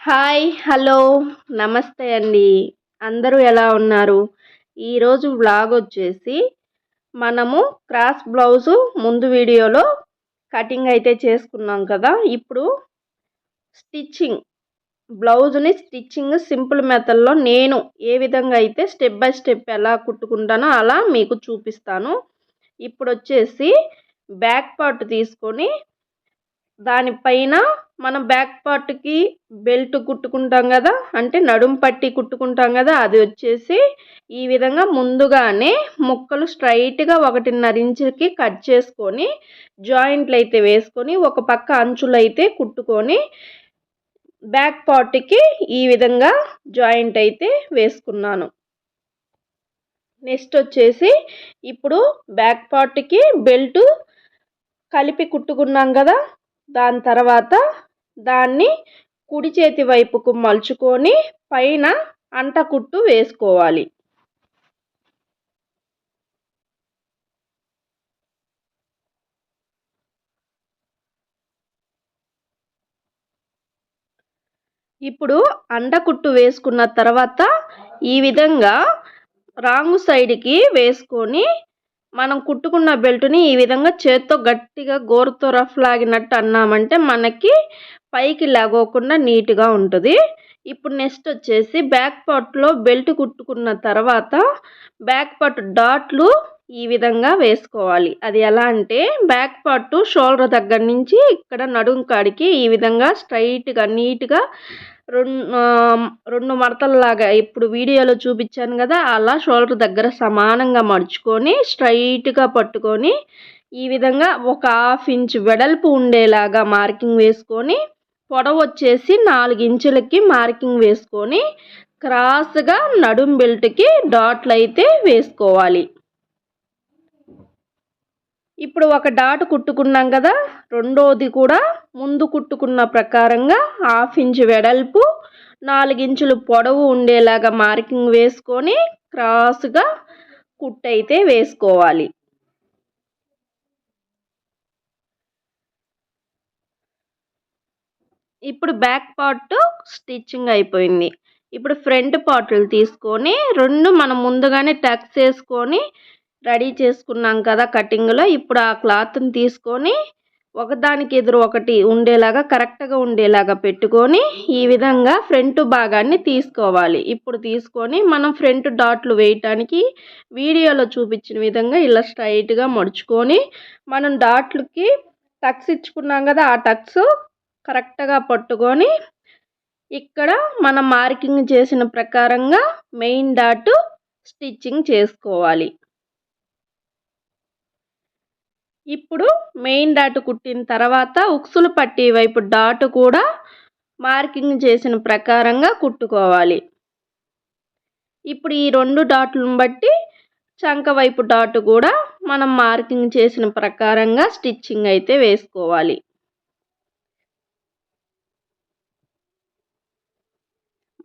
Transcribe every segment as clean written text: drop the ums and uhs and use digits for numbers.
Hi hello నమస్తే అండి. అందరూ ఎలా ఉన్నారు? ఈరోజు వ్లాగ్ వచ్చేసి మనము క్రాస్ బ్లౌజు ముందు వీడియోలో కటింగ్ అయితే చేసుకున్నాం కదా. ఇప్పుడు స్టిచ్చింగ్ బ్లౌజ్ని స్టిచ్చింగ్ సింపుల్ మెథడ్లో నేను ఏ విధంగా అయితే స్టెప్ బై స్టెప్ ఎలా కుట్టుకుంటానో అలా మీకు చూపిస్తాను. ఇప్పుడు వచ్చేసి బ్యాక్ పార్ట్ తీసుకొని దానిపైన మనం బ్యాక్ పార్ట్కి బెల్ట్ కుట్టుకుంటాం కదా, అంటే నడుం పట్టి కుట్టుకుంటాం కదా, అది వచ్చేసి ఈ విధంగా ముందుగానే ముక్కలు స్ట్రైట్గా 1.5 ఇంచుకి కట్ చేసుకొని జాయింట్లు అయితే వేసుకొని ఒక పక్క అంచులు అయితే కుట్టుకొని బ్యాక్ పార్ట్కి ఈ విధంగా జాయింట్ అయితే వేసుకున్నాను. నెక్స్ట్ వచ్చేసి ఇప్పుడు బ్యాక్ పార్ట్కి బెల్ట్ కలిపి కుట్టుకున్నాం కదా, దాని తర్వాత దాన్ని కుడి చేతి వైపుకు మలుచుకొని పైన అంట కుట్టు వేసుకోవాలి. ఇప్పుడు అండ కుట్టు వేసుకున్న తర్వాత ఈ విధంగా రాంగ్ సైడ్కి వేసుకొని మనం కుట్టుకున్న బెల్ట్ని ఈ విధంగా చేత్తో గట్టిగా గోరుతో రఫ్ లాగినట్టు అన్నామంటే మనకి పైకి లాగోకుండా నీట్గా ఉంటుంది. ఇప్పుడు నెక్స్ట్ వచ్చేసి బ్యాక్ పార్ట్లో బెల్ట్ కుట్టుకున్న తర్వాత బ్యాక్ పార్ట్ డాట్లు ఈ విధంగా వేసుకోవాలి. అది ఎలా అంటే బ్యాక్ పార్ట్ షోల్డర్ దగ్గర నుంచి ఇక్కడ నడుం కాడికి ఈ విధంగా స్ట్రైట్గా నీట్గా రెండు మడతల్లాగా ఇప్పుడు వీడియోలో చూపించాను కదా, అలా షోల్డర్ దగ్గర సమానంగా మడుచుకొని స్ట్రైట్గా పట్టుకొని ఈ విధంగా ఒక 1/2 ఇంచ్ వెడల్పు ఉండేలాగా మార్కింగ్ వేసుకొని పొడవు వచ్చేసి 4 ఇంచులకి మార్కింగ్ వేసుకొని క్రాస్గా నడుం బెల్ట్కి డాట్లు అయితే వేసుకోవాలి. ఇప్పుడు ఒక డాట్ కుట్టుకున్నాం కదా, రెండోది కూడా ముందు కుట్టుకున్న ప్రకారంగా 1/2 ఇంచ్ వెడల్పు 4 ఇంచులు పొడవు ఉండేలాగా మార్కింగ్ వేసుకొని క్రాస్గా కుట్టు అయితే వేసుకోవాలి. ఇప్పుడు బ్యాక్ పార్ట్ స్టిచ్చింగ్ అయిపోయింది. ఇప్పుడు ఫ్రంట్ పార్ట్లు తీసుకొని రెండు మనం ముందుగానే టక్స్ వేసుకొని రెడీ చేసుకున్నాం కదా కటింగ్లో. ఇప్పుడు ఆ క్లాత్ని తీసుకొని ఒకదానికి ఎదురు ఒకటి ఉండేలాగా కరెక్ట్గా ఉండేలాగా పెట్టుకొని ఈ విధంగా ఫ్రంట్ భాగాన్ని తీసుకోవాలి. ఇప్పుడు తీసుకొని మనం ఫ్రంట్ డాట్లు వేయటానికి వీడియోలో చూపించిన విధంగా ఇలా స్ట్రైట్గా మడుచుకొని మనం డాట్లకి టక్స్ ఇచ్చుకున్నాం కదా, ఆ టక్స్ కరెక్ట్గా పట్టుకొని ఇక్కడ మనం మార్కింగ్ చేసిన ప్రకారంగా మెయిన్ డాట్ స్టిచ్చింగ్ చేసుకోవాలి. ఇప్పుడు మెయిన్ డాట్ కుట్టిన తర్వాత ఉక్సులు పట్టి వైపు డాట్ కూడా మార్కింగ్ చేసిన ప్రకారంగా కుట్టుకోవాలి. ఇప్పుడు ఈ 2 డాట్లను బట్టి చంక వైపు డాట్ కూడా మనం మార్కింగ్ చేసిన ప్రకారంగా స్టిచ్చింగ్ అయితే వేసుకోవాలి.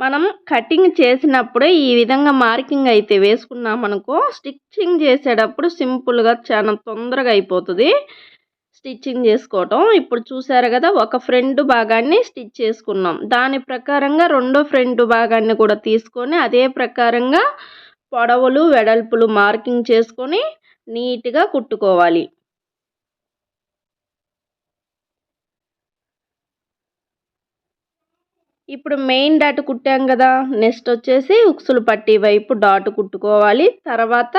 మనం కటింగ్ చేసినప్పుడే ఈ విధంగా మార్కింగ్ అయితే వేసుకున్నామనుకో స్టిచ్చింగ్ చేసేటప్పుడు సింపుల్గా చాలా తొందరగా అయిపోతుంది స్టిచ్చింగ్ చేసుకోవటం. ఇప్పుడు చూసారు కదా, ఒక ఫ్రంట్ భాగాన్ని స్టిచ్ చేసుకున్నాం, దాని ప్రకారంగా రెండో ఫ్రంట్ భాగాన్ని కూడా తీసుకొని అదే ప్రకారంగా పొడవులు వెడల్పులు మార్కింగ్ చేసుకొని నీట్గా కుట్టుకోవాలి. ఇప్పుడు మెయిన్ డాట్ కుట్టాం కదా, నెక్స్ట్ వచ్చేసి ఉక్సులు పట్టి వైపు డాట్ కుట్టుకోవాలి. తర్వాత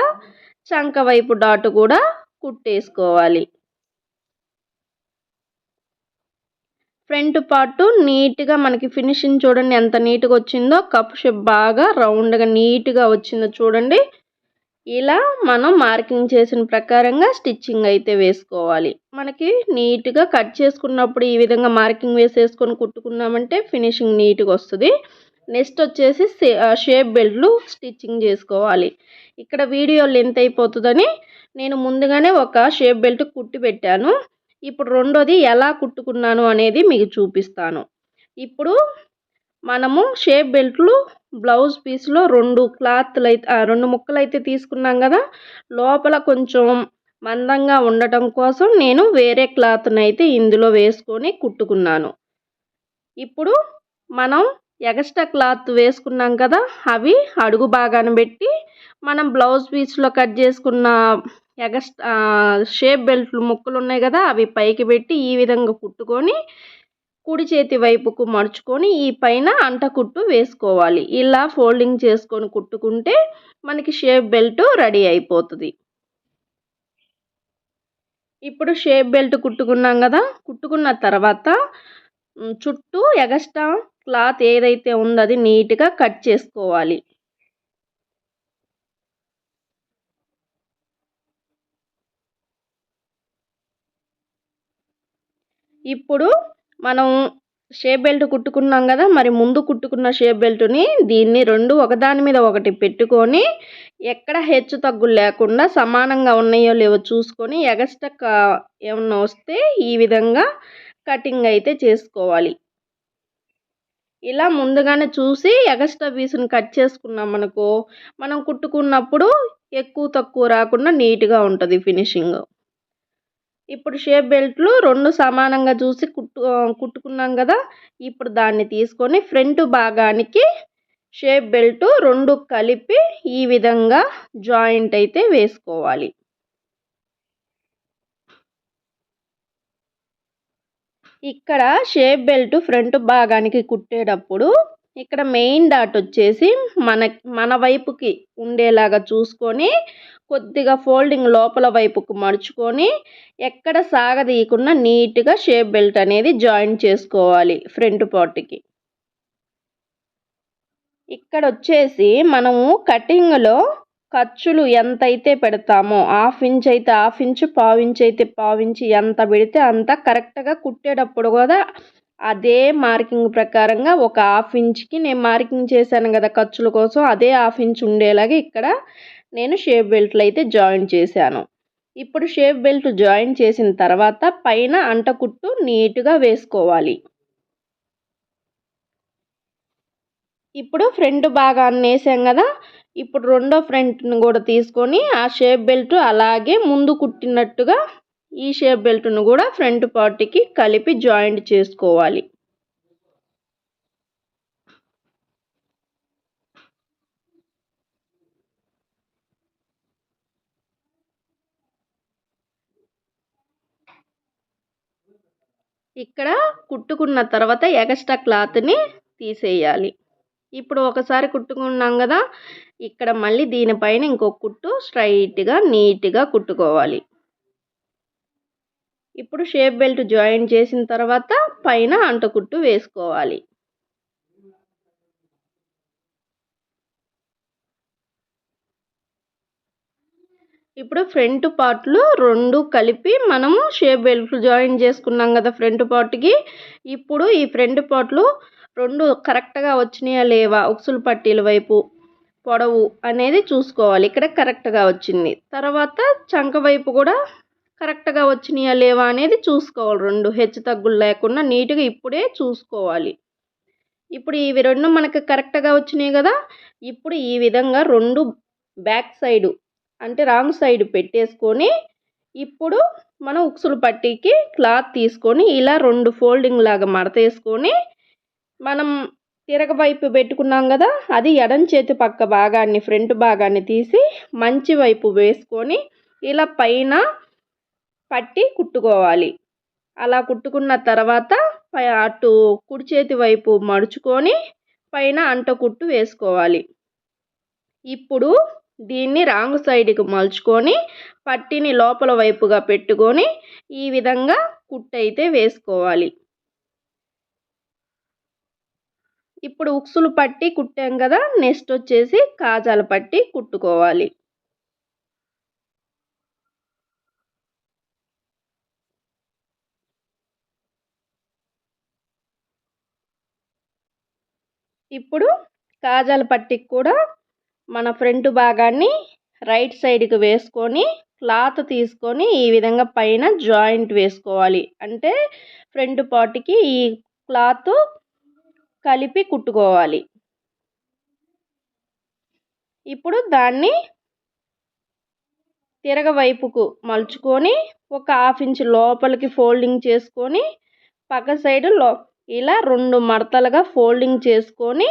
చంక వైపు డాట్ కూడా కుట్టేసుకోవాలి. ఫ్రంట్ పార్ట్ నీట్గా మనకి ఫినిషింగ్ చూడండి ఎంత నీట్గా వచ్చిందో, కప్ షేప్ బాగా రౌండ్గా నీట్గా వచ్చిందో చూడండి. ఇలా మనం మార్కింగ్ చేసిన ప్రకారంగా స్టిచ్చింగ్ అయితే వేసుకోవాలి. మనకి నీట్గా కట్ చేసుకున్నప్పుడు ఈ విధంగా మార్కింగ్ వేసేసుకొని కుట్టుకున్నామంటే ఫినిషింగ్ నీట్గా వస్తుంది. నెక్స్ట్ వచ్చేసి షేప్ బెల్ట్లు స్టిచ్చింగ్ చేసుకోవాలి. ఇక్కడ వీడియో లెంత్ అయిపోతుందని నేను ముందుగానే ఒక షేప్ బెల్ట్ కుట్టి పెట్టాను. ఇప్పుడు రెండోది ఎలా కుట్టుకున్నాను అనేది మీకు చూపిస్తాను. ఇప్పుడు మనము షేప్ బెల్ట్లు బ్లౌజ్ పీస్లో 2 ముక్కలు అయితే తీసుకున్నాం కదా, లోపల కొంచెం మందంగా ఉండటం కోసం నేను వేరే క్లాత్ని అయితే ఇందులో వేసుకొని కుట్టుకున్నాను. ఇప్పుడు మనం ఎక్స్ట్రా క్లాత్ వేసుకున్నాం కదా, అవి అడుగు భాగాన పెట్టి మనం బ్లౌజ్ పీస్లో కట్ చేసుకున్న ఎక్స్ట్రా షేప్ బెల్ట్లు ముక్కలు ఉన్నాయి కదా, అవి పైకి పెట్టి ఈ విధంగా కుట్టుకొని కుడి చేతి వైపుకు మడుచుకొని ఈ పైన అంటకుట్టు వేసుకోవాలి. ఇలా ఫోల్డింగ్ చేసుకొని కుట్టుకుంటే మనకి షేప్ బెల్ట్ రెడీ అయిపోతుంది. ఇప్పుడు షేప్ బెల్ట్ కుట్టుకున్నాం కదా, కుట్టుకున్న తర్వాత చుట్టూ ఎక్స్ట్రా క్లాత్ ఏదైతే ఉందో అది నీట్గా కట్ చేసుకోవాలి. ఇప్పుడు మనం షేప్ బెల్ట్ కుట్టుకున్నాం కదా, మరి ముందు కుట్టుకున్న షేప్ బెల్ట్ని దీన్ని రెండు ఒకదాని మీద ఒకటి పెట్టుకొని ఎక్కడ హెచ్చు తగ్గులు లేకుండా సమానంగా ఉన్నాయో లేవో చూసుకొని ఎక్స్ట్రా ఏమన్నా వస్తే ఈ విధంగా కటింగ్ అయితే చేసుకోవాలి. ఇలా ముందుగానే చూసి ఎక్స్ట్రా పీస్ని కట్ చేసుకున్నాం అనుకో, మనం కుట్టుకున్నప్పుడు ఎక్కువ తక్కువ రాకుండా నీట్గా ఉంటుంది ఫినిషింగ్. ఇప్పుడు షేప్ బెల్ట్లు రెండు సమానంగా చూసి కుట్టుకున్నాం కదా, ఇప్పుడు దాన్ని తీసుకొని ఫ్రంట్ భాగానికి షేప్ బెల్ట్ రెండు కలిపి ఈ విధంగా జాయింట్ అయితే వేసుకోవాలి. ఇక్కడ షేప్ బెల్ట్ ఫ్రంట్ భాగానికి కుట్టేటప్పుడు ఇక్కడ మెయిన్ డాట్ వచ్చేసి మన వైపుకి ఉండేలాగా చూసుకొని కొద్దిగా ఫోల్డింగ్ లోపల వైపుకు మడుచుకొని ఎక్కడ సాగదీయకుండా నీట్గా షేప్ బెల్ట్ అనేది జాయిన్ చేసుకోవాలి ఫ్రంట్ పార్ట్కి. ఇక్కడ వచ్చేసి మనము కటింగ్లో ఖర్చులు ఎంతైతే పెడతామో 1/2 ఇంచ్ అయితే 1/2 ఇంచ్, 1/4 ఇంచ్ అయితే 1/4 ఇంచ్ ఎంత పెడితే అంత కరెక్ట్గా కుట్టేటప్పుడు కూడా అదే మార్కింగ్ ప్రకారంగా ఒక 1/2 ఇంచ్కి నేను మార్కింగ్ చేశాను కదా ఖర్చుల కోసం, అదే 1/2 ఇంచ్ ఉండేలాగా ఇక్కడ నేను షేప్ బెల్ట్లు అయితే జాయిన్ చేశాను. ఇప్పుడు షేప్ బెల్ట్ జాయిన్ చేసిన తర్వాత పైన అంటకుట్టు నీట్గా వేసుకోవాలి. ఇప్పుడు ఫ్రంట్ భాగాన్ని వేసాం కదా, ఇప్పుడు రెండో ఫ్రంట్ని కూడా తీసుకొని ఆ షేప్ బెల్ట్ అలాగే ముందు కుట్టినట్టుగా ఈ షేప్ బెల్ట్ను కూడా ఫ్రంట్ పార్ట్కి కలిపి జాయింట్ చేసుకోవాలి. ఇక్కడ కుట్టుకున్న తర్వాత ఎక్స్ట్రా క్లాత్ని తీసేయాలి. ఇప్పుడు ఒకసారి కుట్టుకున్నాం కదా, ఇక్కడ మళ్ళీ దీనిపైన ఇంకొక కుట్టు స్ట్రైట్గా నీట్గా కుట్టుకోవాలి. ఇప్పుడు షేప్ బెల్ట్ జాయిన్ చేసిన తర్వాత పైన అంటకుట్టు వేసుకోవాలి. ఇప్పుడు ఫ్రంట్ పార్ట్లు రెండు కలిపి మనము షేప్ బెల్ట్ జాయిన్ చేసుకున్నాం కదా ఫ్రంట్ పార్ట్కి. ఇప్పుడు ఈ ఫ్రంట్ పార్ట్లు రెండు కరెక్ట్గా వచ్చినాయా లేవా, ఉక్సులు పట్టీల వైపు పొడవు అనేది చూసుకోవాలి. ఇక్కడ కరెక్ట్గా వచ్చింది. తర్వాత చంక వైపు కూడా కరెక్ట్గా వచ్చినాయా లేవా అనేది చూసుకోవాలి. రెండు హెచ్చు తగ్గులు లేకుండా నీట్గా ఇప్పుడే చూసుకోవాలి. ఇప్పుడు ఇవి రెండు మనకు కరెక్ట్గా వచ్చినాయి కదా, ఇప్పుడు ఈ విధంగా రెండు బ్యాక్ సైడు అంటే రాంగ్ సైడ్ పెట్టేసుకొని ఇప్పుడు మనం ఉక్సులు పట్టీకి క్లాత్ తీసుకొని ఇలా రెండు ఫోల్డింగ్ లాగా మడతేసుకొని మనం తిరగవైపు పెట్టుకున్నాం కదా, అది ఎడం చేతి పక్క భాగాన్ని ఫ్రంట్ భాగాన్ని తీసి మంచి వైపు వేసుకొని ఇలా పైన పట్టి కుట్టుకోవాలి. అలా కుట్టుకున్న తర్వాత అటు కుడి చేతి వైపు మడుచుకొని పైన అంటకుట్టు వేసుకోవాలి. ఇప్పుడు దీన్ని రాంగ్ సైడ్కి మలుచుకొని పట్టీని లోపల వైపుగా పెట్టుకొని ఈ విధంగా కుట్టు అయితే వేసుకోవాలి. ఇప్పుడు ఉక్సులు పట్టి కుట్టాం కదా, నెక్స్ట్ వచ్చేసి కాజాల పట్టి కుట్టుకోవాలి. ఇప్పుడు కాజాల పట్టికి కూడా మన ఫ్రంట్ భాగాన్ని రైట్ సైడ్కి వేసుకొని క్లాత్ తీసుకొని ఈ విధంగా పైన జాయింట్ వేసుకోవాలి. అంటే ఫ్రంట్ పార్ట్కి ఈ క్లాత్ కలిపి కుట్టుకోవాలి. ఇప్పుడు దాన్ని తిరగవైపుకు మలుచుకొని ఒక 1/2 ఇంచ్ లోపలికి ఫోల్డింగ్ చేసుకొని పక్క సైడ్ ఇలా 2 మడతలుగా ఫోల్డింగ్ చేసుకొని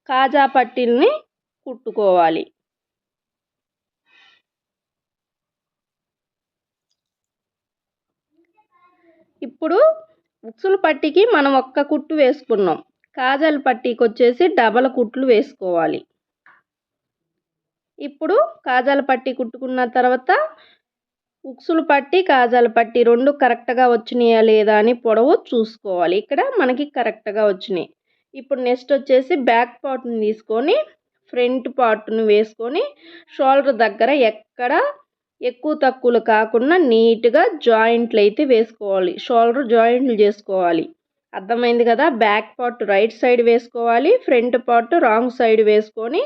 కాజా పట్టీల్ని కుట్టుకోవాలి. ఇప్పుడు ఉక్సుల పట్టీకి మనం ఒక్క కుట్టు వేసుకున్నాం. కాజాల పట్టీకి వచ్చేసి డబల్ కుట్లు వేసుకోవాలి. ఇప్పుడు కాజాల పట్టీ కుట్టుకున్న తర్వాత ఉక్సుల పట్టీ కాజాల పట్టీ 2 కరెక్ట్గా వచ్చినాయా లేదా అని పొడవు చూసుకోవాలి. ఇక్కడ మనకి కరెక్ట్గా వచ్చినాయి. ఇప్పుడు నెక్స్ట్ వచ్చేసి బ్యాక్ పార్ట్ని తీసుకొని ఫ్రంట్ పార్ట్ని వేసుకొని షోల్డర్ దగ్గర ఎక్కడ ఎక్కువ తక్కువలు కాకుండా నీట్గా జాయింట్లు అయితే వేసుకోవాలి. షోల్డర్ జాయింట్లు చేసుకోవాలి. అర్థమైంది కదా. బ్యాక్ పార్ట్ రైట్ సైడ్ వేసుకోవాలి, ఫ్రంట్ పార్ట్ రాంగ్ సైడ్ వేసుకొని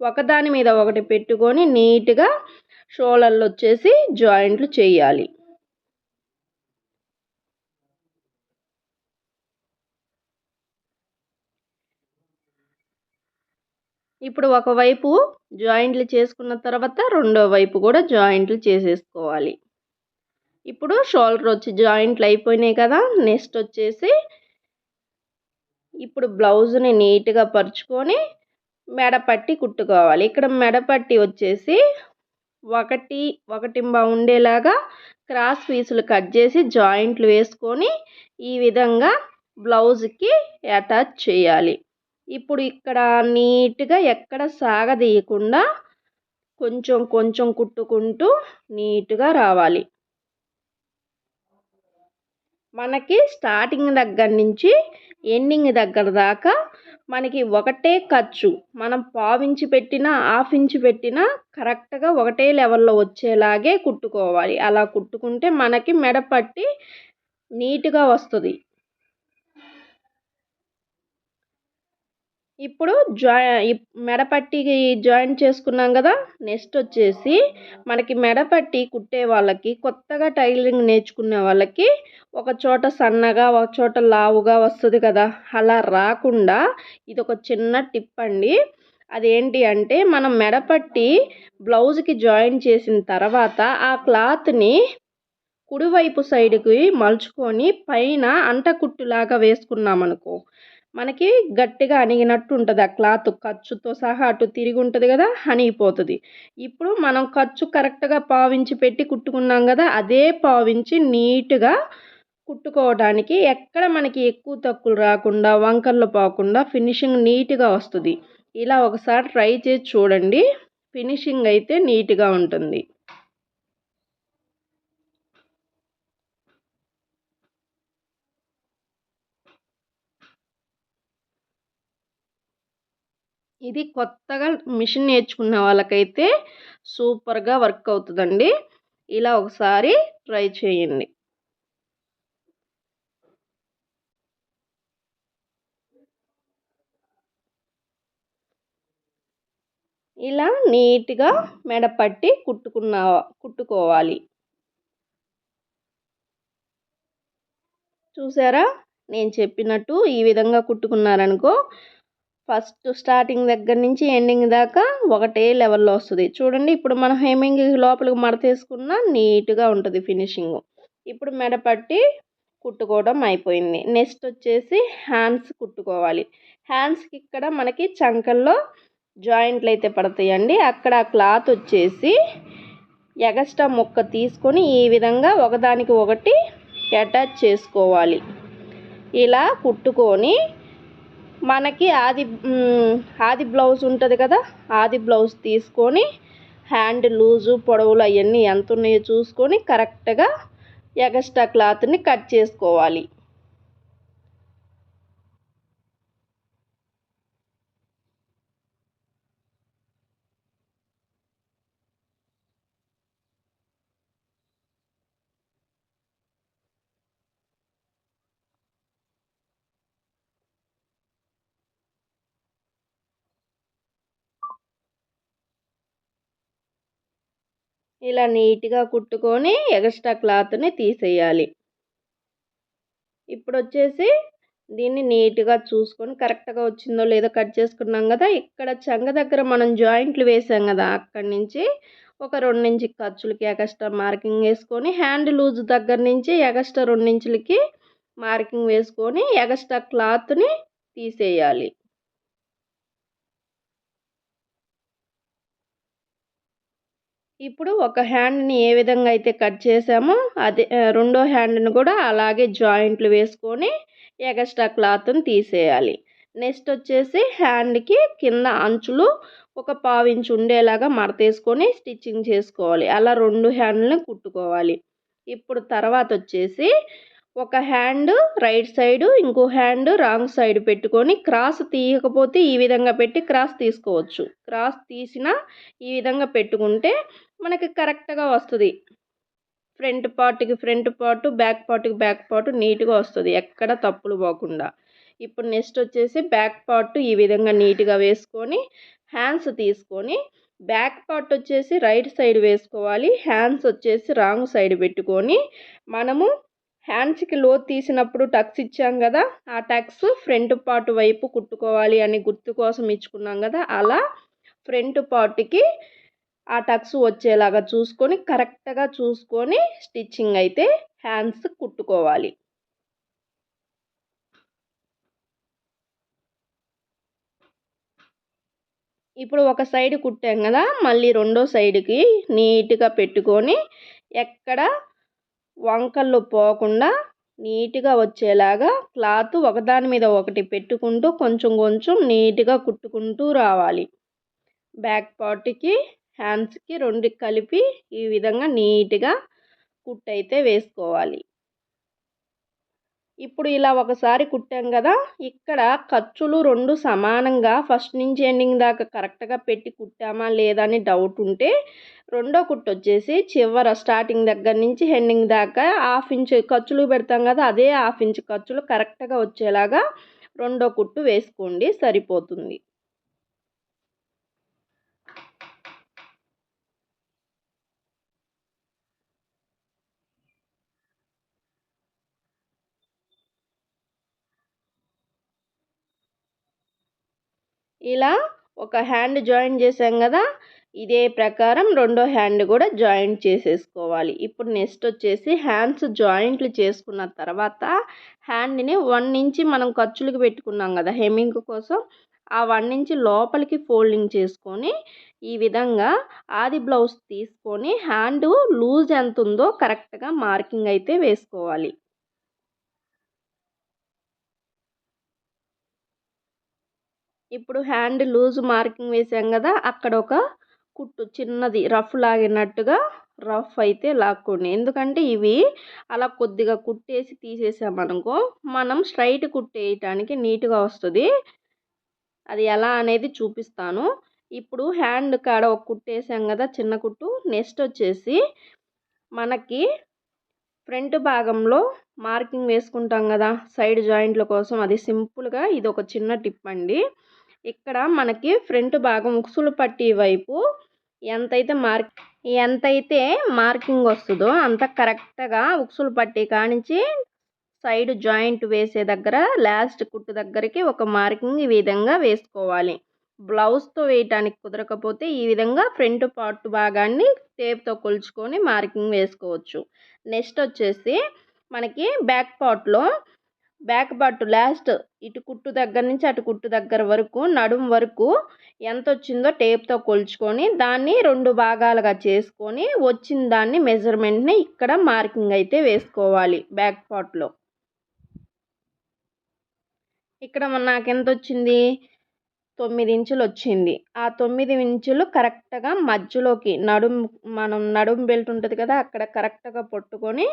ఒకదాని మీద ఒకటి పెట్టుకొని నీట్గా షోల్డర్లు వచ్చేసి జాయింట్లు చేయాలి. ఇప్పుడు ఒకవైపు జాయింట్లు చేసుకున్న తర్వాత రెండో వైపు కూడా జాయింట్లు చేసేసుకోవాలి. ఇప్పుడు షోల్డర్ వచ్చి జాయింట్లు అయిపోయినాయి కదా. నెక్స్ట్ వచ్చేసి ఇప్పుడు బ్లౌజ్ని నీట్గా పరుచుకొని మెడపట్టి కుట్టుకోవాలి. ఇక్కడ మెడపట్టి వచ్చేసి ఒకటింబ ఉండేలాగా క్రాస్ పీసులు కట్ చేసి జాయింట్లు వేసుకొని ఈ విధంగా బ్లౌజ్కి అటాచ్ చేయాలి. ఇప్పుడు ఇక్కడ నీట్గా ఎక్కడ సాగదీయకుండా కొంచెం కొంచెం కుట్టుకుంటూ నీట్గా రావాలి. మనకి స్టార్టింగ్ దగ్గర నుంచి ఎండింగ్ దగ్గర దాకా మనకి ఒకటే ఖర్చు. మనం పావించి పెట్టినా హాఫ్ ఇంచు పెట్టినా కరెక్ట్గా ఒకటే లెవెల్లో వచ్చేలాగే కుట్టుకోవాలి. అలా కుట్టుకుంటే మనకి మెడపట్టి నీట్గా వస్తుంది. ఇప్పుడు మెడపట్టికి జాయింట్ చేసుకున్నాం కదా. నెక్స్ట్ వచ్చేసి మనకి మెడపట్టి కుట్టే వాళ్ళకి, కొత్తగా టైలరింగ్ నేర్చుకునే వాళ్ళకి ఒక చోట సన్నగా ఒక చోట లావుగా వస్తుంది కదా. అలా రాకుండా ఇది ఒక చిన్న టిప్ అండి. అదేంటి అంటే మనం మెడపట్టి బ్లౌజ్కి జాయిన్ చేసిన తర్వాత ఆ క్లాత్ని కుడివైపు సైడ్కి మలుచుకొని పైన అంటకుట్టులాగా వేసుకున్నామనుకో మనకి గట్టిగా అణిగినట్టు ఉంటుంది. ఆ క్లాత్ ఖర్చుతో సహా అటు తిరిగి ఉంటుంది కదా, అణిగిపోతుంది. ఇప్పుడు మనం ఖర్చు కరెక్ట్గా పావించి పెట్టి కుట్టుకున్నాం కదా, అదే పావించి నీట్గా కుట్టుకోవడానికి ఎక్కడ మనకి ఎక్కువ తక్కువలు రాకుండా వంకర్లు పోకుండా ఫినిషింగ్ నీట్గా వస్తుంది. ఇలా ఒకసారి ట్రై చేసి చూడండి. ఫినిషింగ్ అయితే నీట్గా ఉంటుంది. ఇది కొత్తగా మిషన్ నేర్చుకున్న వాళ్ళకైతే సూపర్గా వర్క్ అవుతుందండి. ఇలా ఒకసారి ట్రై చేయండి. ఇలా నీట్గా మెడపట్టి కుట్టుకోవాలి. చూసారా, నేను చెప్పినట్టు ఈ విధంగా కుట్టుకున్నారనుకో ఫస్ట్ స్టార్టింగ్ దగ్గర నుంచి ఎండింగ్ దాకా ఒకటే లెవెల్లో వస్తుంది. చూడండి, ఇప్పుడు మనం హెమ్మింగ్ లోపలికి మడతేసుకున్న నీట్గా ఉంటుంది ఫినిషింగ్. ఇప్పుడు మెడపట్టి కుట్టుకోవడం అయిపోయింది. నెక్స్ట్ వచ్చేసి హ్యాండ్స్ కుట్టుకోవాలి. హ్యాండ్స్కి ఇక్కడ మనకి చంకల్లో జాయింట్లు అయితే పడతాయండి. అక్కడ క్లాత్ వచ్చేసి ఎగస్ట్రా ముక్క తీసుకొని ఈ విధంగా ఒకదానికి ఒకటి అటాచ్ చేసుకోవాలి. ఇలా కుట్టుకొని మనకి ఆది బ్లౌజ్ ఉంటుంది కదా, ఆది బ్లౌజ్ తీసుకొని హ్యాండ్ లూజు పొడవులు అవన్నీ ఎంత ఉన్నాయో చూసుకొని కరెక్ట్గా ఎగస్ట్రా క్లాత్ని కట్ చేసుకోవాలి. ఇలా నీట్గా కుట్టుకొని ఎక్స్ట్రా క్లాత్ని తీసేయాలి. ఇప్పుడు వచ్చేసి దీన్ని నీట్గా చూసుకొని కరెక్ట్గా వచ్చిందో లేదో కట్ చేసుకున్నాం కదా. ఇక్కడ చంక దగ్గర మనం జాయింట్లు వేసాం కదా, అక్కడి నుంచి ఒక 2 ఇంచు ఖర్చులకి ఎక్స్ట్రా మార్కింగ్ వేసుకొని హ్యాండ్ లూజ్ దగ్గర నుంచి ఎక్స్ట్రా 2 ఇంచులకి మార్కింగ్ వేసుకొని ఎక్స్ట్రా క్లాత్ని తీసేయాలి. ఇప్పుడు ఒక హ్యాండ్ని ఏ విధంగా అయితే కట్ చేసామో అదే రెండో హ్యాండ్ని కూడా అలాగే జాయింట్లు వేసుకొని ఎక్స్ట్రా క్లాత్ని తీసేయాలి. నెక్స్ట్ వచ్చేసి హ్యాండ్కి కింద అంచులు ఒక 1/2 ఇంచు ఉండేలాగా మడతేసుకొని స్టిచ్చింగ్ చేసుకోవాలి. అలా 2 హ్యాండ్లని కుట్టుకోవాలి. ఇప్పుడు తర్వాత వచ్చేసి ఒక హ్యాండ్ రైట్ సైడ్, ఇంకో హ్యాండ్ రాంగ్ సైడ్ పెట్టుకొని క్రాస్ తీయకపోతే ఈ విధంగా పెట్టి క్రాస్ తీసుకోవచ్చు. క్రాస్ తీసిన ఈ విధంగా పెట్టుకుంటే మనకి కరెక్ట్గా వస్తుంది. ఫ్రంట్ పార్ట్కి ఫ్రంట్ పార్ట్, బ్యాక్ పార్ట్కి బ్యాక్ పార్ట్ నీట్గా వస్తుంది, ఎక్కడ తప్పులు పోకుండా. ఇప్పుడు నెక్స్ట్ వచ్చేసి బ్యాక్ పార్ట్ ఈ విధంగా నీట్గా వేసుకొని హ్యాండ్స్ తీసుకొని బ్యాక్ పార్ట్ వచ్చేసి రైట్ సైడ్ వేసుకోవాలి. హ్యాండ్స్ వచ్చేసి రాంగ్ సైడ్ పెట్టుకొని మనము హ్యాండ్స్కి లోతు తీసినప్పుడు టక్స్ ఇచ్చాం కదా, ఆ టక్స్ ఫ్రంట్ పార్ట్ వైపు కుట్టుకోవాలి అని గుర్తు కోసం ఇచ్చుకున్నాం కదా, అలా ఫ్రంట్ పార్ట్కి ఆ టక్స్ వచ్చేలాగా చూసుకొని కరెక్ట్గా చూసుకొని స్టిచ్చింగ్ అయితే హ్యాండ్స్ కుట్టుకోవాలి. ఇప్పుడు ఒక సైడ్ కుట్టాం కదా, మళ్ళీ రెండో సైడ్కి నీట్గా పెట్టుకొని ఎక్కడ వంకళ్ళు పోకుండా నీట్గా వచ్చేలాగా క్లాత్ ఒకదాని మీద ఒకటి పెట్టుకుంటూ కొంచెం కొంచెం నీట్గా కుట్టుకుంటూ రావాలి. బ్యాక్ పార్ట్కి హ్యాండ్స్కి రెండు కలిపి ఈ విధంగా నీట్గా కుట్టు అయితే వేసుకోవాలి. ఇప్పుడు ఇలా ఒకసారి కుట్టాం కదా, ఇక్కడ ఖర్చులు 2 సమానంగా ఫస్ట్ నుంచి ఎండింగ్ దాకా కరెక్ట్గా పెట్టి కుట్టామా లేదా అని డౌట్ ఉంటే రెండో కుట్టు వచ్చేసి చివర స్టార్టింగ్ దగ్గర నుంచి ఎండింగ్ దాకా 1/2 ఇంచు ఖర్చులు పెడతాం కదా, అదే 1/2 ఇంచు ఖర్చులు కరెక్ట్గా వచ్చేలాగా రెండో కుట్టు వేసుకోండి, సరిపోతుంది. ఇలా ఒక హ్యాండ్ జాయిన్ చేసాం కదా, ఇదే ప్రకారం రెండో హ్యాండ్ కూడా జాయింట్ చేసేసుకోవాలి. ఇప్పుడు నెక్స్ట్ వచ్చేసి హ్యాండ్స్ జాయింట్లు చేసుకున్న తర్వాత హ్యాండ్ని 1 ఇంచ్ మనం ఖర్చులకు పెట్టుకున్నాం కదా హెమ్మింగ్ కోసం, ఆ 1 ఇంచ్ లోపలికి ఫోల్డింగ్ చేసుకొని ఈ విధంగా ఆది బ్లౌజ్ తీసుకొని హ్యాండ్ లూజ్ ఎంత ఉందో కరెక్ట్గా మార్కింగ్ అయితే వేసుకోవాలి. ఇప్పుడు హ్యాండ్ లూజ్ మార్కింగ్ వేసాం కదా, అక్కడ ఒక కుట్టు చిన్నది రఫ్ లాగినట్టుగా రఫ్ అయితే లాక్కోండి. ఎందుకంటే ఇవి అలా కొద్దిగా కుట్టేసి తీసేసామనుకో మనం స్ట్రైట్ కుట్టేయటానికి నీట్గా వస్తుంది. అది ఎలా అనేది చూపిస్తాను. ఇప్పుడు హ్యాండ్ కాడ ఒక కుట్టు వేసాం కదా చిన్న కుట్టు. నెక్స్ట్ వచ్చేసి మనకి ఫ్రంట్ భాగంలో మార్కింగ్ వేసుకుంటాం కదా సైడ్ జాయింట్ల కోసం, అది సింపుల్గా ఇది ఒక చిన్న టిప్ అండి. ఇక్కడ మనకి ఫ్రంట్ భాగం ఉక్సులు పట్టి వైపు ఎంతైతే మార్కింగ్ వస్తుందో అంత కరెక్ట్గా ఉక్సులు పట్టి కానించి సైడ్ జాయింట్ వేసే దగ్గర లాస్ట్ కుట్టు దగ్గరికి ఒక మార్కింగ్ ఈ విధంగా వేసుకోవాలి. బ్లౌజ్తో వేయటానికి కుదరకపోతే ఈ విధంగా ఫ్రంట్ పార్ట్ భాగాన్ని టేప్తో కొలుచుకొని మార్కింగ్ వేసుకోవచ్చు. నెక్స్ట్ వచ్చేసి మనకి బ్యాక్ పార్ట్ లాస్ట్ ఇటు కుట్టు దగ్గర నుంచి అటు కుట్టు దగ్గర వరకు నడుం వరకు ఎంత వచ్చిందో టేప్తో కొలుచుకొని దాన్ని 2 భాగాలుగా చేసుకొని వచ్చిన దాన్ని మెజర్మెంట్ని ఇక్కడ మార్కింగ్ అయితే వేసుకోవాలి. బ్యాక్ పార్ట్లో ఇక్కడ నాకు ఎంత వచ్చింది, 9 ఇంచులు వచ్చింది. ఆ 9 ఇంచులు కరెక్ట్గా మధ్యలోకి మనం నడుం బెల్ట్ ఉంటుంది కదా అక్కడ కరెక్ట్గా పట్టుకొని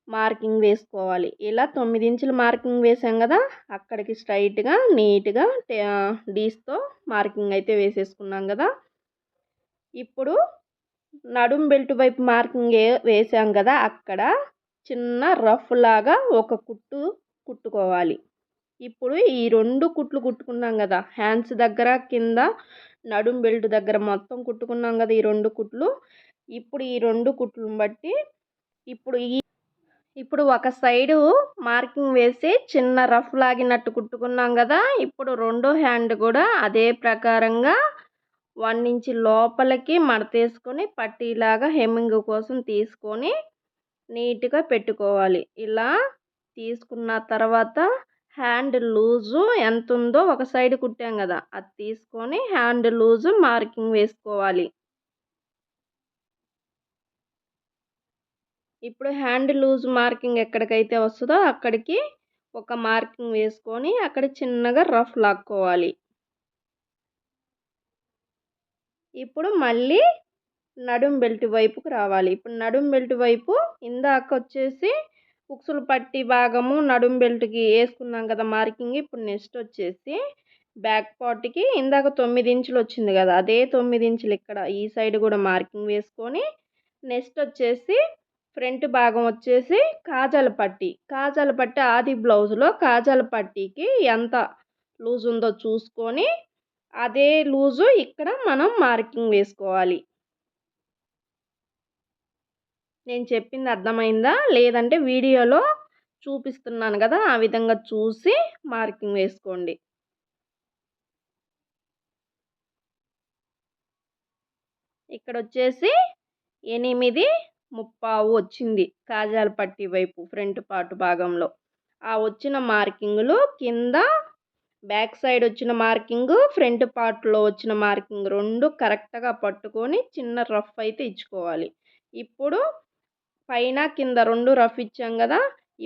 మార్కింగ్ వేసుకోవాలి. ఇలా 9 ఇంచులు మార్కింగ్ వేసాం కదా, అక్కడికి స్ట్రైట్గా నీట్గా డీస్తో మార్కింగ్ అయితే వేసేసుకున్నాం కదా. ఇప్పుడు నడుం బెల్ట్ వైపు మార్కింగ్ వేసాం కదా, అక్కడ చిన్న రఫ్ లాగా ఒక కుట్టు కుట్టుకోవాలి. ఇప్పుడు ఈ 2 కుట్లు కుట్టుకున్నాం కదా, హ్యాండ్స్ దగ్గర కింద నడుం బెల్ట్ దగ్గర మొత్తం కుట్టుకున్నాం కదా ఈ 2 కుట్లు. ఇప్పుడు ఈ 2 కుట్లను బట్టి ఇప్పుడు ఒక సైడు మార్కింగ్ వేసి చిన్న రఫ్ లాగినట్టు కుట్టుకున్నాం కదా, ఇప్పుడు రెండో హ్యాండ్ కూడా అదే ప్రకారంగా 1 ఇంచ్ లోపలికి మడతేసుకొని పట్టీలాగా హెమ్మింగ్ కోసం తీసుకొని నీట్గా పెట్టుకోవాలి. ఇలా తీసుకున్న తర్వాత హ్యాండ్ లూజు ఎంత ఉందో ఒక సైడ్ కుట్టాం కదా, అది తీసుకొని హ్యాండ్ లూజు మార్కింగ్ వేసుకోవాలి. ఇప్పుడు హ్యాండ్ లూజ్ మార్కింగ్ ఎక్కడికైతే వస్తుందో అక్కడికి ఒక మార్కింగ్ వేసుకొని అక్కడ చిన్నగా రఫ్ లాక్కోవాలి. ఇప్పుడు మళ్ళీ నడుం బెల్ట్ వైపుకు రావాలి. ఇప్పుడు నడుం బెల్ట్ వైపు ఇందాక వచ్చేసి ఉక్సులు పట్టి భాగము నడుం బెల్ట్కి వేసుకున్నాం కదా మార్కింగ్. ఇప్పుడు నెక్స్ట్ వచ్చేసి బ్యాక్ పార్ట్కి ఇందాక 9 ఇంచులు వచ్చింది కదా, అదే 9 ఇంచులు ఇక్కడ ఈ సైడ్ కూడా మార్కింగ్ వేసుకొని నెక్స్ట్ వచ్చేసి ఫ్రంట్ భాగం వచ్చేసి కాజాల పట్టి ఆది బ్లౌజ్లో కాజాల పట్టీకి ఎంత లూజ్ ఉందో చూసుకొని అదే లూజు ఇక్కడ మనం మార్కింగ్ వేసుకోవాలి. నేను చెప్పింది అర్థమైందా? లేదంటే వీడియోలో చూపిస్తున్నాను కదా, ఆ విధంగా చూసి మార్కింగ్ వేసుకోండి. ఇక్కడ వచ్చేసి 8:30 వచ్చింది కాజాల పట్టి వైపు ఫ్రంట్ పార్ట్ భాగంలో. ఆ వచ్చిన మార్కింగ్లు కింద బ్యాక్ సైడ్ వచ్చిన మార్కింగ్, ఫ్రంట్ పార్ట్లో వచ్చిన మార్కింగ్ రెండు కరెక్ట్గా పట్టుకొని చిన్న రఫ్ అయితే ఇచ్చుకోవాలి. ఇప్పుడు పైన కింద రెండు రఫ్ ఇచ్చాం కదా,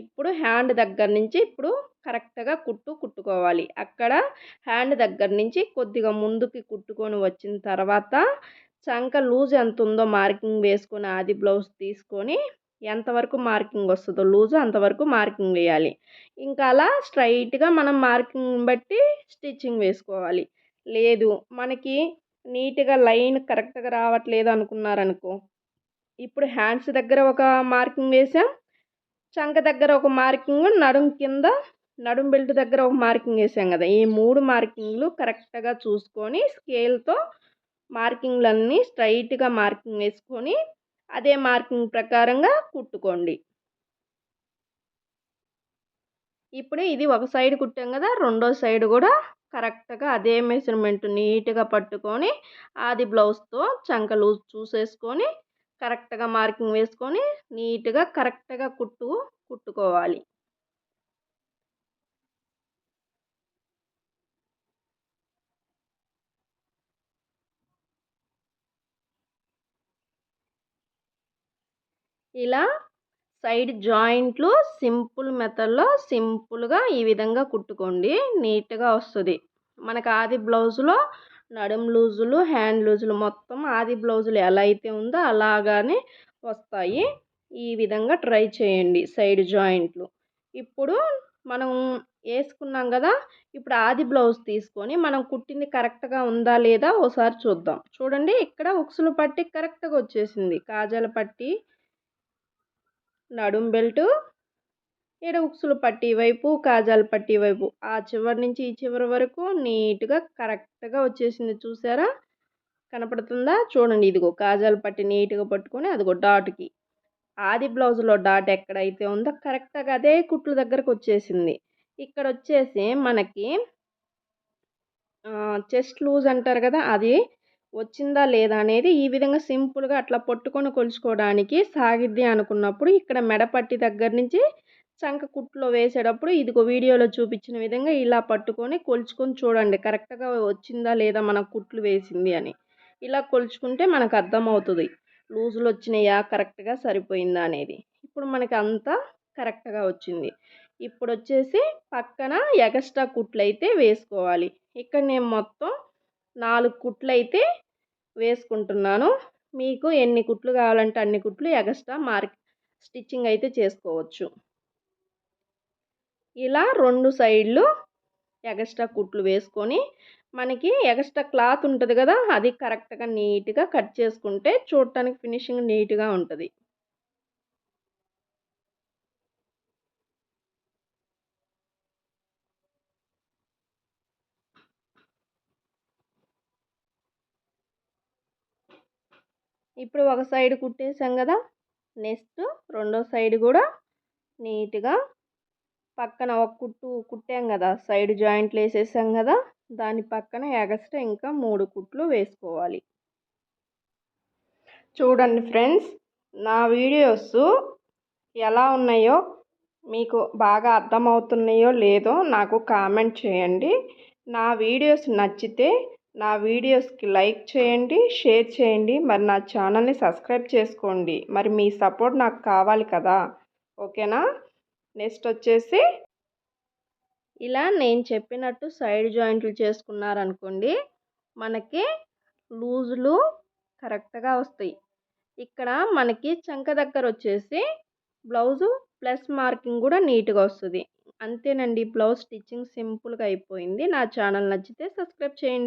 ఇప్పుడు హ్యాండ్ దగ్గర నుంచి ఇప్పుడు కరెక్ట్గా కుట్టుకోవాలి. అక్కడ హ్యాండ్ దగ్గర నుంచి కొద్దిగా ముందుకి కుట్టుకొని వచ్చిన తర్వాత చంక లూజ్ ఎంత ఉందో మార్కింగ్ వేసుకొని ఆది బ్లౌజ్ తీసుకొని ఎంతవరకు మార్కింగ్ వస్తుందో లూజ్ అంతవరకు మార్కింగ్ వేయాలి. ఇంకా అలా స్ట్రైట్గా మనం మార్కింగ్ బట్టి స్టిచ్చింగ్ వేసుకోవాలి. లేదు మనకి నీట్గా లైన్ కరెక్ట్గా రావట్లేదు అనుకున్నారనుకో, ఇప్పుడు హ్యాండ్స్ దగ్గర ఒక మార్కింగ్ వేసాం, చంక దగ్గర ఒక మార్కింగ్, నడుం బెల్ట్ దగ్గర ఒక మార్కింగ్ వేసాం కదా, ఈ 3 మార్కింగ్లు కరెక్ట్గా చూసుకొని స్కేల్తో మార్కింగ్లన్నీ స్ట్రైట్గా మార్కింగ్ వేసుకొని అదే మార్కింగ్ ప్రకారంగా కుట్టుకోండి. ఇప్పుడు ఇది ఒక సైడ్ కుట్టాం కదా, రెండో సైడ్ కూడా కరెక్ట్గా అదే మెజర్మెంట్ నీట్గా పట్టుకొని ఆది బ్లౌజ్తో చంక లూజ్ చూసేసుకొని కరెక్ట్గా మార్కింగ్ వేసుకొని నీట్గా కరెక్ట్గా కుట్టుకోవాలి. ఇలా సైడ్ జాయింట్లు సింపుల్ మెథడ్లో సింపుల్గా ఈ విధంగా కుట్టుకోండి, నీట్గా వస్తుంది. మనకు ఆది బ్లౌజులో నడుం లూజులు, హ్యాండ్ లూజులు మొత్తం ఆది బ్లౌజులు ఎలా అయితే ఉందో అలాగానే వస్తాయి. ఈ విధంగా ట్రై చేయండి సైడ్ జాయింట్లు. ఇప్పుడు మనం వేసుకున్నాం కదా, ఇప్పుడు ఆది బ్లౌజ్ తీసుకొని మనం కుట్టింది కరెక్ట్గా ఉందా లేదా ఒకసారి చూద్దాం. చూడండి, ఇక్కడ ఉక్సులు పట్టి కరెక్ట్గా వచ్చేసింది, కాజాల పట్టి నడుం బెల్టు ఈడ ఉక్సులు పట్టి వైపు కాజాల పట్టి వైపు ఆ చివరి నుంచి ఈ చివరి వరకు నీట్గా కరెక్ట్గా వచ్చేసింది. చూసారా, కనపడుతుందా? చూడండి, ఇదిగో కాజాల పట్టి నీట్గా పట్టుకొని అదిగో డాట్కి ఆది బ్లౌజ్లో డాట్ ఎక్కడైతే ఉందో కరెక్ట్గా అదే కుట్లు దగ్గరకు వచ్చేసింది. ఇక్కడ వచ్చేసి మనకి చెస్ట్ లూజ్ అంటారు కదా, అది వచ్చిందా లేదా అనేది ఈ విధంగా సింపుల్గా అట్లా పట్టుకొని కొలుచుకోవడానికి సాగిద్ది అనుకున్నప్పుడు ఇక్కడ మెడపట్టి దగ్గర నుంచి చంక కుట్లో వేసేటప్పుడు ఇదిగో వీడియోలో చూపించిన విధంగా ఇలా పట్టుకొని కొలుచుకొని చూడండి కరెక్ట్గా వచ్చిందా లేదా మన కుట్లు వేసింది అని. ఇలా కొలుచుకుంటే మనకు అర్థమవుతుంది లూజులు వచ్చినాయా కరెక్ట్గా సరిపోయిందా అనేది. ఇప్పుడు మనకి అంతా కరెక్ట్గా వచ్చింది. ఇప్పుడు వచ్చేసి పక్కన ఎగస్ట్రా కుట్లు అయితే వేసుకోవాలి. ఇక్కడ నేను మొత్తం 4 కుట్లు అయితే వేసుకుంటున్నాను. మీకు ఎన్ని కుట్లు కావాలంటే అన్ని కుట్లు ఎగస్ట్రా స్టిచ్చింగ్ అయితే చేసుకోవచ్చు. ఇలా 2 సైడ్లు ఎగస్ట్రా కుట్లు వేసుకొని మనకి ఎగస్ట్రా క్లాత్ ఉంటుంది కదా, అది కరెక్ట్గా నీట్గా కట్ చేసుకుంటే చూడటానికి ఫినిషింగ్ నీట్గా ఉంటుంది. ఇప్పుడు ఒక సైడ్ కుట్టేసాం కదా, నెక్స్ట్ రెండో సైడ్ కూడా నీట్గా పక్కన ఒక కుట్టు కుట్టాం కదా, సైడ్ జాయింట్లు వేసేసాం కదా, దాని పక్కన ఎగస్ట్రా ఇంకా 3 కుట్లు వేసుకోవాలి. చూడండి ఫ్రెండ్స్, నా వీడియోస్ ఎలా ఉన్నాయో మీకు బాగా అర్థమవుతున్నాయో లేదో నాకు కామెంట్ చేయండి. నా వీడియోస్ నచ్చితే నా వీడియోస్కి లైక్ చేయండి, షేర్ చేయండి. మరి నా ఛానల్ని సబ్స్క్రైబ్ చేసుకోండి. మరి మీ సపోర్ట్ నాకు కావాలి కదా, ఓకేనా? నెక్స్ట్ వచ్చేసి ఇలా నేను చెప్పినట్టు సైడ్ జాయింట్లు చేసుకున్నారనుకోండి, మనకి లూజులు కరెక్ట్గా వస్తాయి. ఇక్కడ మనకి చంక దగ్గర వచ్చేసి బ్లౌజు ప్లస్ మార్కింగ్ కూడా నీట్గా వస్తుంది. అంతేనండి, బ్లౌజ్ స్టిచ్చింగ్ సింపుల్గా అయిపోయింది. నా ఛానల్ నచ్చితే సబ్స్క్రైబ్ చేయండి.